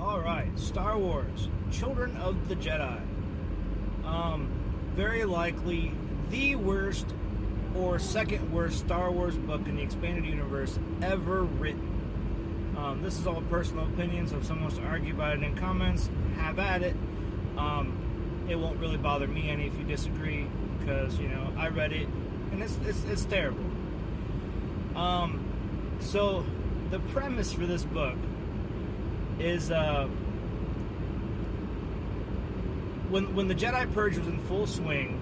Alright, Star Wars, Children of the Jedi. Very likely the worst or second worst Star Wars book in the expanded universe ever written. This is all personal opinion, so if someone wants to argue about it in comments, have at it. It won't really bother me any if you disagree, because, I read it, and it's terrible. So, the premise for this book is when the Jedi Purge was in full swing,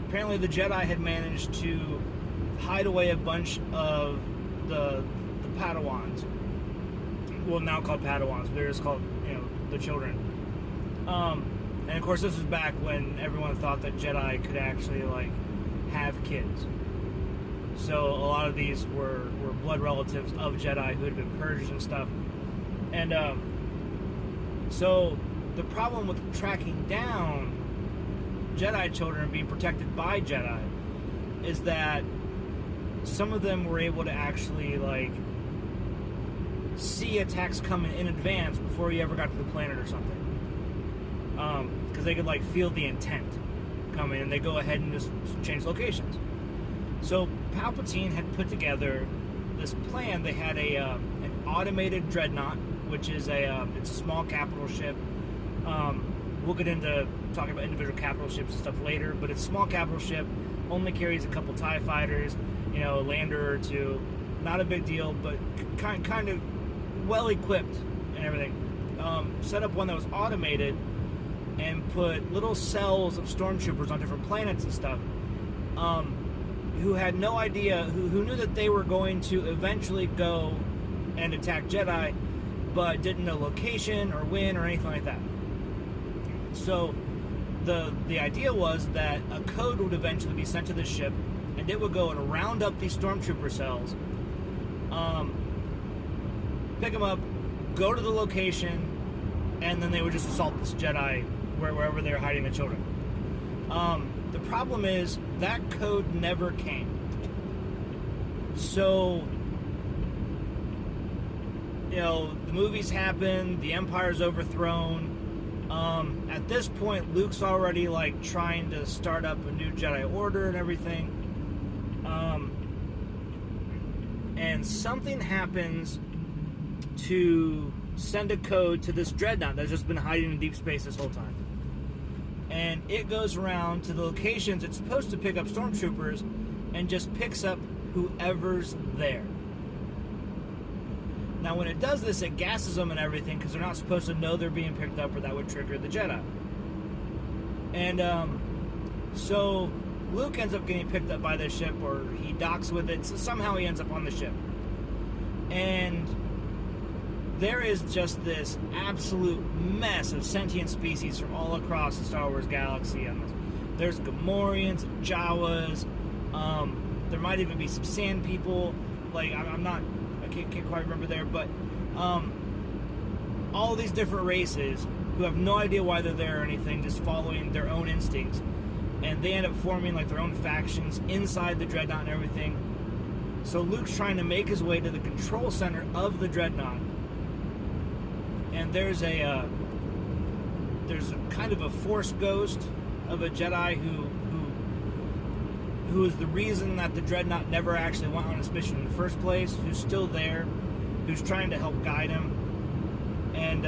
apparently the Jedi had managed to hide away a bunch of the Padawans. Well, now called Padawans, but they're just called, the children. And of course, this was back when everyone thought that Jedi could actually, have kids. So a lot of these were blood relatives of Jedi who had been purged and stuff. And so the problem with tracking down Jedi children being protected by Jedi is that some of them were able to actually, see attacks coming in advance before you ever got to the planet or something. Because they could, feel the intent coming, and they go ahead and just change locations. So Palpatine had put together this plan. They had an automated dreadnought, which is it's a small capital ship. We'll get into talking about individual capital ships and stuff later, but it's a small capital ship, only carries a couple TIE fighters, a lander or two. Not a big deal, but kind of well equipped and everything. Set up one that was automated and put little cells of stormtroopers on different planets and stuff. Who had no idea, who knew that they were going to eventually go and attack Jedi, but didn't know location or when or anything like that. So the idea was that a code would eventually be sent to the ship, and it would go and round up these stormtrooper cells, pick them up, go to the location, and then they would just assault this Jedi wherever they were hiding the children. The problem is that code never came. So, the movies happen, the Empire's overthrown. At this point, Luke's already trying to start up a new Jedi Order and everything. And something happens to send a code to this dreadnought that's just been hiding in deep space this whole time. And it goes around to the locations it's supposed to pick up stormtroopers and just picks up whoever's there. Now, when it does this, it gasses them and everything because they're not supposed to know they're being picked up, or that would trigger the Jedi. And so Luke ends up getting picked up by this ship, or he docks with it. So somehow he ends up on the ship. And there is just this absolute mess of sentient species from all across the Star Wars galaxy. There's Gamorreans, Jawas. There might even be some sand people. I can't quite remember there, but all these different races who have no idea why they're there or anything, just following their own instincts, and they end up forming their own factions inside the dreadnought and everything. So Luke's trying to make his way to the control center of the dreadnought. And there's a kind of a Force ghost of a Jedi who is the reason that the dreadnought never actually went on its mission in the first place, who's still there, who's trying to help guide him. And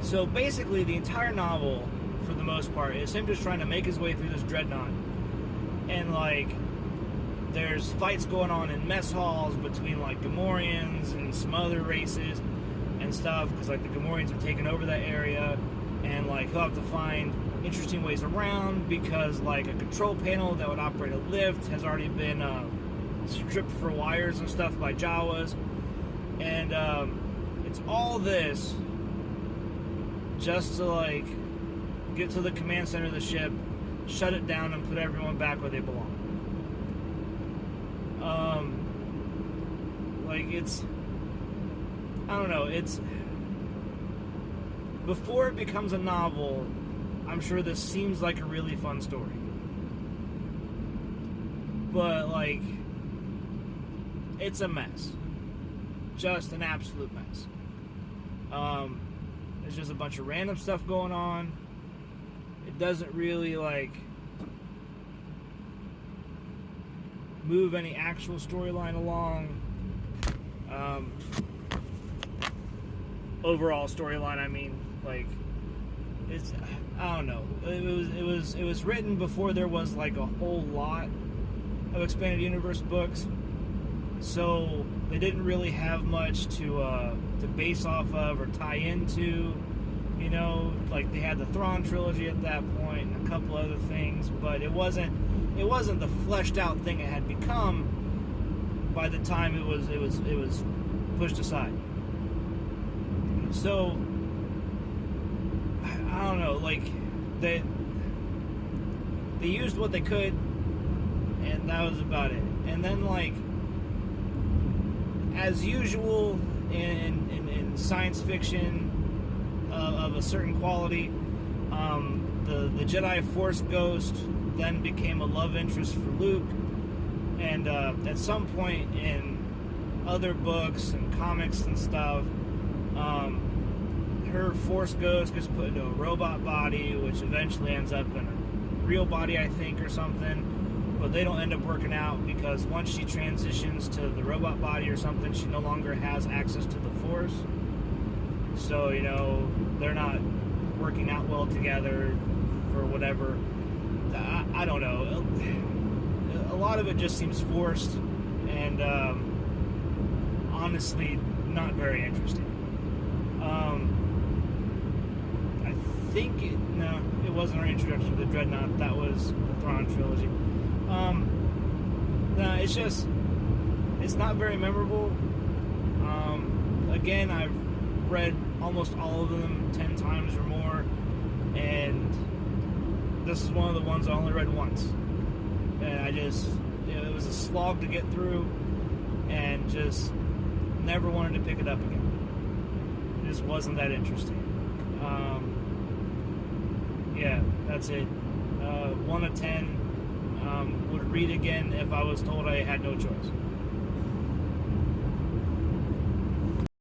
so basically the entire novel, for the most part, is him just trying to make his way through this dreadnought. And there's fights going on in mess halls between Gamorreans and some other races and stuff, because the Gamorreans have taken over that area, and he'll have to find interesting ways around, because a control panel that would operate a lift has already been stripped for wires and stuff by Jawas. And it's all this just to get to the command center of the ship, shut it down, and put everyone back where they belong. It's, I don't know, it's, before it becomes a novel, I'm sure this seems like a really fun story. But, it's a mess. just an absolute mess. There's just a bunch of random stuff going on. It doesn't really like move any actual storyline along. Overall storyline, I mean, like, it's, I don't know. It was written before there was like a whole lot of expanded universe books, so they didn't really have much to base off of or tie into. You know, like they had the Thrawn trilogy at that point and a couple other things, but it wasn't the fleshed out thing it had become by the time it was pushed aside. So I don't know, like they used what they could, and that was about it. And then, like, as usual in science fiction of a certain quality, the Jedi Force Ghost then became a love interest for Luke, and at some point in other books and comics and stuff, her Force Ghost gets put into a robot body, which eventually ends up in a real body, I think, or something. But they don't end up working out because once she transitions to the robot body or something, she no longer has access to the Force. So, you know, they're not working out well together for whatever. I don't know. A lot of it just seems forced and honestly not very interesting. I think it wasn't our introduction to the Dreadnought. That was the Thrawn trilogy. No, it's not very memorable. Again, I've read almost all of them 10 times or more, and this is one of the ones I only read once. And I just, it was a slog to get through, and just never wanted to pick it up again. It just wasn't that interesting. Yeah, that's it. 1 of 10. Would read again if I was told I had no choice.